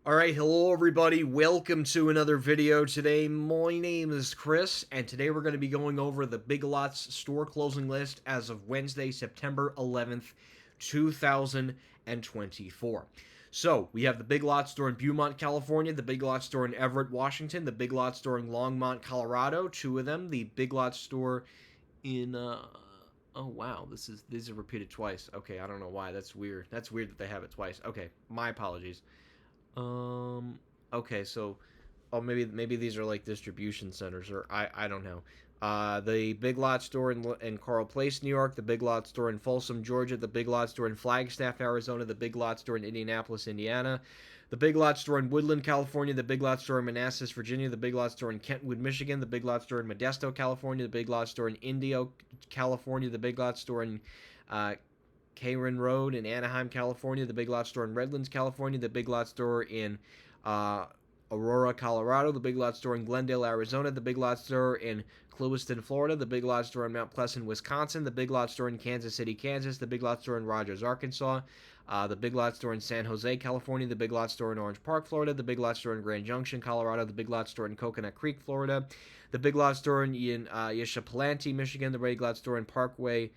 Alright, hello everybody, welcome to another video today. My name is Chris, and today we're going to be going over the Big Lots store closing list as of Wednesday, September 11th, 2024. So, we have the Big Lots store in Beaumont, California, the Big Lots store in Everett, Washington, the Big Lots store in Longmont, Colorado, two of them, the Big Lots store in, oh wow, these are repeated twice. Okay, I don't know why, that's weird. That's weird that they have it twice. Okay, my apologies. Um. Okay, so, oh, maybe these are like distribution centers, or I don't know. The Big Lot store in Carl Place, New York. The Big Lot store in Folsom, Georgia. The Big Lot store in Flagstaff, Arizona. The Big Lot store in Indianapolis, Indiana. The Big Lot store in Woodland, California. The Big Lot store in Manassas, Virginia. The Big Lot store in Kentwood, Michigan. The Big Lot store in Modesto, California. The Big Lot store in Indio, California. The Big Lot store in Karen Road in Anaheim, California, the Big Lots store in Redlands, California, the Big Lots store in Aurora, Colorado, the Big Lots store in Glendale, Arizona, the Big Lots store in Clewiston, Florida, the Big Lots store in Mount Pleasant, Wisconsin, the Big Lots store in Kansas City, Kansas, the Big Lots store in Rogers, Arkansas, the Big Lots store in San Jose, California, the Big Lots store in Orange Park, Florida, the Big Lots store in Grand Junction, Colorado, the Big Lots store in Coconut Creek, Florida, the Big Lots store in Yeshapalante, Michigan, the Big Lots store in Parkway,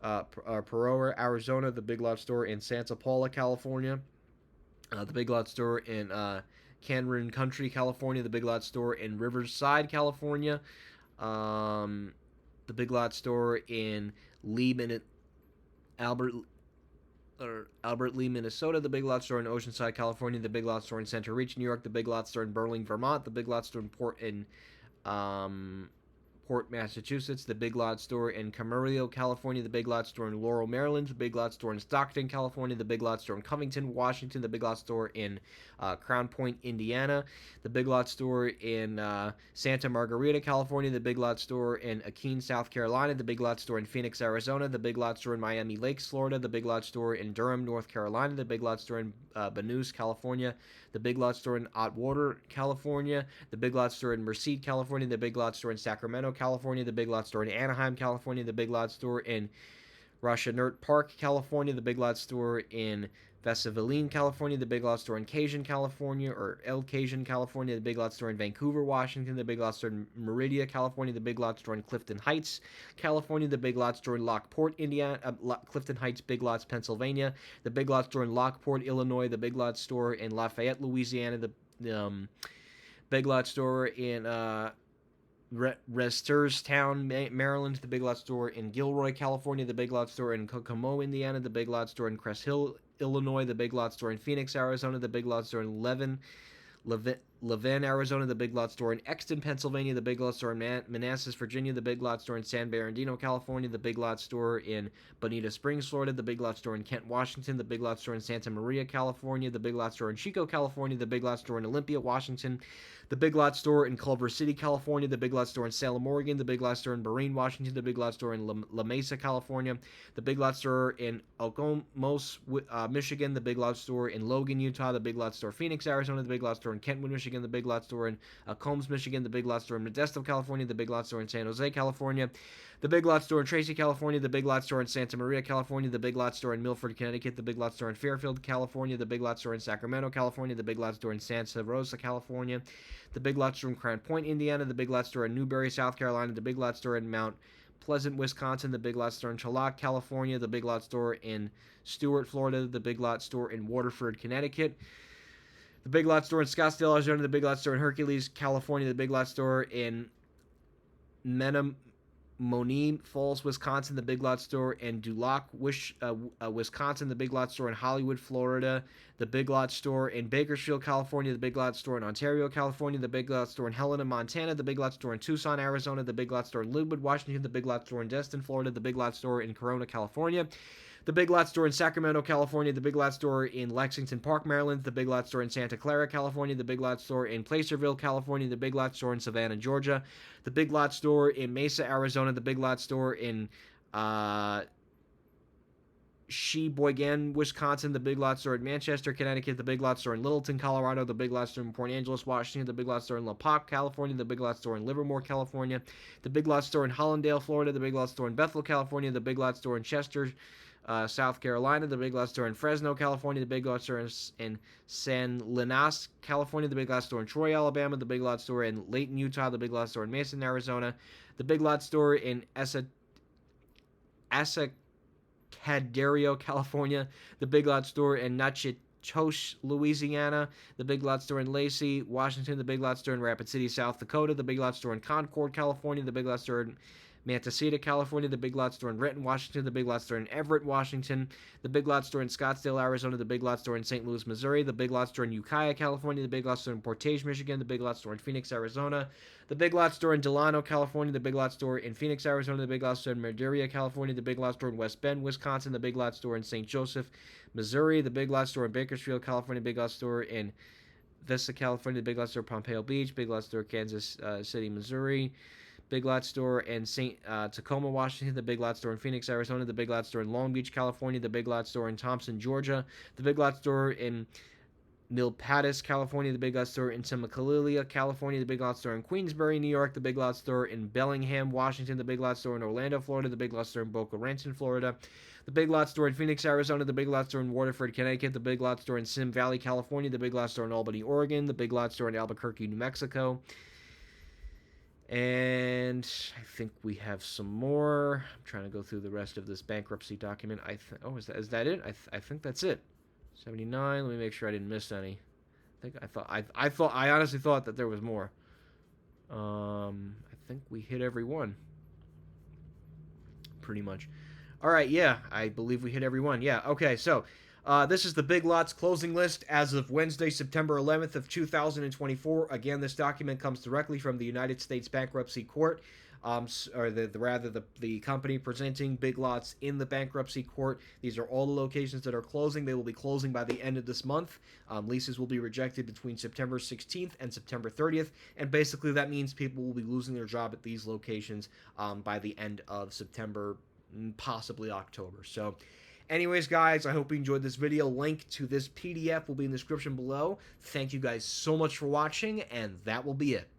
Peroa, Arizona, the Big Lots store in Santa Paula, California, the Big Lots store in Cameron Country, California, the Big Lots store in Riverside, California, the Big Lots store in Albert Albert Lee, Minnesota, the Big Lots store in Oceanside, California, the Big Lots store in Center Reach, New York, the Big Lots store in Burling, Vermont, the Big Lots store in Port, Massachusetts, the Big Lots store in Camarillo, California, the Big Lots store in Laurel, Maryland, the Big Lots store in Stockton, California, the Big Lots store in Covington, Washington, the Big Lots store in Crown Point, Indiana, the Big Lots store in Santa Margarita, California, the Big Lots store in Akeene, South Carolina, the Big Lots store in Phoenix, Arizona, the Big Lots store in Miami Lakes, Florida, the Big Lots store in Durham, North Carolina, the Big Lots store in Banús, California, the Big Lots store in Otwater, California, the Big Lots store in Merced, California, the Big Lots store in Sacramento, California, the Big Lots store in Anaheim, California, the Big Lots store in Rachenert Park, California, the Big Lots store in Vesavilene, California, the Big Lots store in Cajun, California, or El Cajun, California, the Big Lots store in Vancouver, Washington, the Big Lots store in Meridia, California, the Big Lots store in Clifton Heights, California, the Big Lots store in Lockport, Indiana, Clifton Heights, Big Lots, Pennsylvania, the Big Lots store in Lockport, Illinois, the Big Lots store in Lafayette, Louisiana, the Big Lots store in Reisterstown, Maryland, the Big Lots store in Gilroy, California, the Big Lots store in Kokomo, Indiana, the Big Lots store in Crest Hill, Illinois, the Big Lots store in Phoenix, Arizona, the Big Lots store in Levin, Arizona, the Big Lots store in Exton, Pennsylvania, the Big Lots store in Manassas, Virginia, the Big Lots store in San Bernardino, California, the Big Lots store in Bonita Springs, Florida, the Big Lots store in Kent, Washington, the Big Lots store in Santa Maria, California, the Big Lots store in Chico, California, the Big Lots store in Olympia, Washington, the Big Lots store in Culver City, California, the Big Lots store in Salem, Oregon, the Big Lots store in Bahrain, Washington, the Big Lots store in La Mesa, California, the Big Lots store in Okemos, Michigan, the Big Lots store in Logan, Utah, the Big Lots store Phoenix, Arizona, the Big Lots store in Kentwood, Michigan, the Big Lots store in Combs, Michigan, the Big Lots store in Modesto, California, the Big Lots store in San Jose, California, the Big Lots store in Tracy, California, the Big Lots store in Santa Maria, California, the Big Lots store in Milford, Connecticut, the Big Lots store in Fairfield, California, the Big Lots store in Sacramento, California, the Big Lots store in Santa Rosa, California, the Big Lots store in Crown Point, Indiana, the Big Lots store in Newberry, South Carolina, the Big Lots store in Mount Pleasant, Wisconsin, the Big Lots store in Chillicothe, California, the Big Lots store in Stuart, Florida, the Big Lots store in Waterford, Connecticut, the Big Lots store in Scottsdale, Arizona, the Big Lots store in Hercules, California, the Big Lots store in Menomonee Falls, Wisconsin, the Big Lots store in Duloc, Wisconsin, the Big Lots store in Hollywood, Florida, the Big Lots store in Bakersfield, California, the Big Lots store in Ontario, California, the Big Lots store in Helena, Montana, the Big Lots store in Tucson, Arizona, the Big Lots store in Linwood, Washington, the Big Lots store in Destin, Florida, the Big Lots store in Corona, California, the Big Lots store in Sacramento, California, the Big Lots store in Lexington Park, Maryland, the Big Lots store in Santa Clara, California, the Big Lots store in Placerville, California, the Big Lots store in Savannah, Georgia, the Big Lots store in Mesa, Arizona, the Big Lots store in Sheboygan, Wisconsin, the Big Lots store in Manchester, Connecticut, the Big Lots store in Littleton, Colorado, the Big Lots store in Port Angeles, Washington, the Big Lots store in La Pop, California, the Big Lots store in Livermore, California, the Big Lots store in Hollandale, Florida, the Big Lots store in Bethel, California, the Big Lots store in Chester, South Carolina. The Big Lots store in Fresno, California. The Big Lots store in San Lunas, California. The Big Lots store in Troy, Alabama. The Big Lots store in Layton, Utah. The Big Lots store in Mason, Arizona. The Big Lots store in Asacaderio, California. The Big Lots store in Natchitoches, Louisiana. The Big Lots store in Lacey, Washington. The Big Lots store in Rapid City, South Dakota. The Big Lots store in Concord, California. The Big Lots store in Manteca, California. The Big Lots store in Renton, Washington. The Big Lots store in Everett, Washington. The Big Lots store in Scottsdale, Arizona. The Big Lots store in St. Louis, Missouri. The Big Lots store in Ukiah, California. The Big Lots store in Portage, Michigan. The Big Lots store in Phoenix, Arizona. The Big Lots store in Delano, California. The Big Lots store in Phoenix, Arizona. The Big Lots store in Madeira, California. The Big Lots store in West Bend, Wisconsin. The Big Lots store in St. Joseph, Missouri. The Big Lots store in Bakersfield, California. Big Lots store in Vista, California. The Big Lots store in Pompeo Beach. Big Lots store in Kansas City, Missouri. Big Lots store in St. Tacoma, Washington. The Big Lots store in Phoenix, Arizona. The Big Lots store in Long Beach, California. The Big Lots store in Thompson, Georgia. The Big Lots store in Milpitas, California. The Big Lots store in Temecula, California. The Big Lots store in Queensbury, New York. The Big Lots store in Bellingham, Washington. The Big Lots store in Orlando, Florida. The Big Lots store in Boca Raton, Florida. The Big Lots store in Phoenix, Arizona. The Big Lots store in Waterford, Connecticut. The Big Lots store in Sim Valley, California. The Big Lots store in Albany, Oregon. The Big Lots store in Albuquerque, New Mexico. And I think we have some more. I'm trying to go through the rest of this bankruptcy document. Is that it? I think that's it. 79. Let me make sure I didn't miss any. I honestly thought that there was more. I think we hit every one. Pretty much. All right, yeah, I believe we hit every one. Yeah, okay, so this is the Big Lots closing list as of Wednesday, September 11th of 2024. Again, this document comes directly from the United States Bankruptcy Court, or the company presenting Big Lots in the bankruptcy court. These are all the locations that are closing. They will be closing by the end of this month. Leases will be rejected between September 16th and September 30th, and basically that means people will be losing their job at these locations by the end of September, possibly October. So anyways, guys, I hope you enjoyed this video. Link to this PDF will be in the description below. Thank you guys so much for watching, and that will be it.